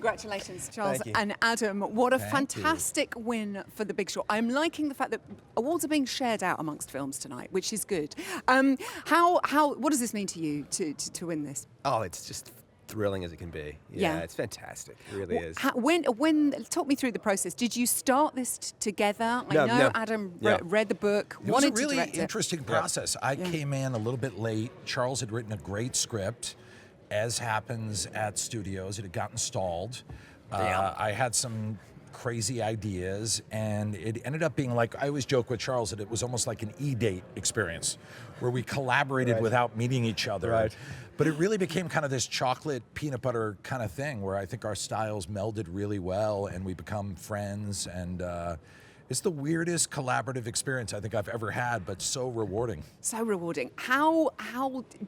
Congratulations, Charles Thank you. and Adam. What a Thank you. fantastic win for The Big Short. I'm liking the fact that awards are being shared out amongst films tonight, which is good. What does this mean to you to win this? Oh, it's just thrilling as it can be. Yeah. It's fantastic. It really is. When talk me through the process. Did you start this together? I know No. Adam Yeah. read the book, It was a wanted really to direct it. interesting process. I came in a little bit late. Charles had written a great script, as happens at studios. It had gotten stalled. I had some crazy ideas, and it ended up being like, I always joke with Charles that it was almost like an E-date experience, where we collaborated without meeting each other. Right. But it really became kind of this chocolate peanut butter kind of thing, where I think our styles melded really well, and we become friends, and it's the weirdest collaborative experience I think I've ever had, but so rewarding. So rewarding. How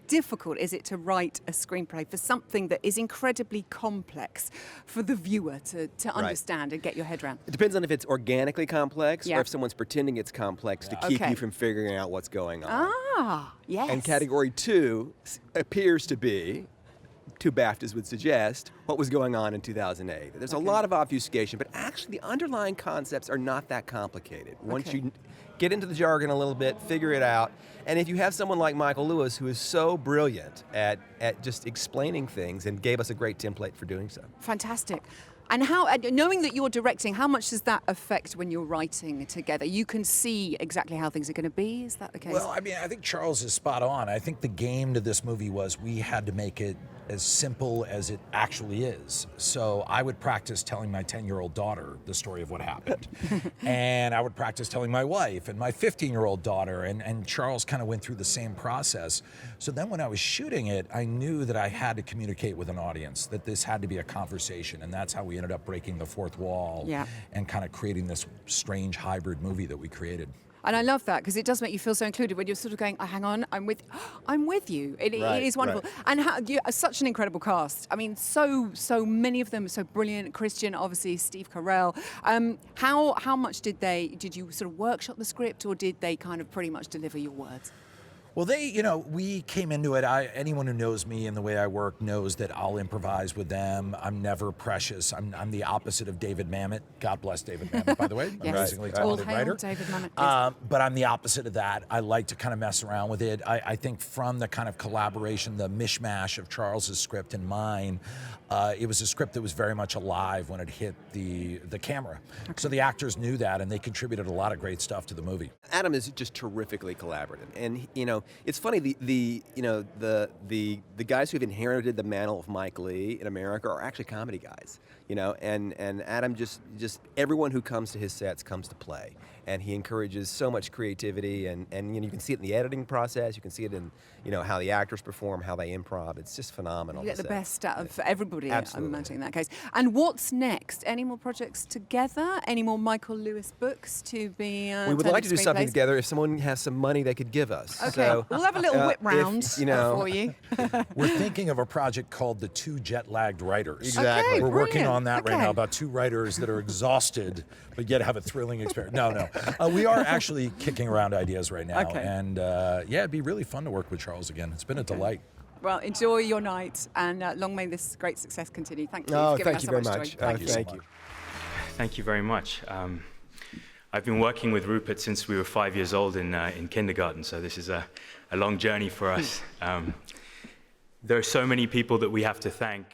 difficult is it to write a screenplay for something that is incredibly complex for the viewer to understand and get your head around? It depends on if it's organically complex Yeah. or if someone's pretending it's complex to keep Okay. you from figuring out what's going on. Ah, yes. And category 2 appears to be, two BAFTAs would suggest, what was going on in 2008. There's a lot of obfuscation, but actually the underlying concepts are not that complicated. Once you get into the jargon a little bit, figure it out, and if you have someone like Michael Lewis, who is so brilliant at just explaining things and gave us a great template for doing so. Fantastic. And knowing that you're directing, how much does that affect when you're writing together? You can see exactly how things are going to be. Is that the case? Well, I mean, I think Charles is spot on. I think the game to this movie was we had to make it as simple as it actually is. So I would practice telling my 10-year-old daughter the story of what happened. And I would practice telling my wife and my 15-year-old daughter, and Charles kind of went through the same process. So then when I was shooting it, I knew that I had to communicate with an audience, that this had to be a conversation, and that's how we ended up breaking the fourth wall and kind of creating this strange hybrid movie that we created. And I love that, because it does make you feel so included when you're sort of going, oh, hang on, I'm with you. It is wonderful. Right. And such an incredible cast. I mean, so many of them, so brilliant. Christian, obviously, Steve Carell. How much did you sort of workshop the script, or did they kind of pretty much deliver your words? Well, we came into it, anyone who knows me and the way I work knows that I'll improvise with them. I'm never precious. I'm the opposite of David Mamet. God bless David Mamet, by the way. Yes. Amazingly All talented hail writer. David Mamet, yes. But I'm the opposite of that. I like to kind of mess around with it. I think from the kind of collaboration, the mishmash of Charles's script and mine, it was a script that was very much alive when it hit the camera. So the actors knew that, and they contributed a lot of great stuff to the movie. Adam is just terrifically collaborative, and it's funny. The guys who've inherited the mantle of Mike Lee in America are actually comedy guys. And Adam just everyone who comes to his sets comes to play, and he encourages so much creativity, and you can see it in the editing process. You can see it in how the actors perform, how they improv. It's just phenomenal. You get the best out of everybody, Absolutely. I'm imagining, in that case. And what's next? Any more projects together? Any more Michael Lewis books to be we would turned like to into do something screenplays? together if someone has some money they could give us. Okay, So, we'll have a little whip round for you. We're thinking of a project called The Two Jet-Lagged Writers. Exactly. Okay, We're working brilliant. on that right Okay. now, about two writers that are exhausted, but yet have a thrilling experience. No. We are actually kicking around ideas right now. Okay. And it'd be really fun to work with Charles again. It's been a delight. Well, enjoy your night, and long may this great success continue. Thank you for Oh, giving thank us you so very much much. joy. Thank you. so Thank much. you. Thank you very much. I've been working with Rupert since we were 5 years old in kindergarten, so this is a long journey for us. There are so many people that we have to thank.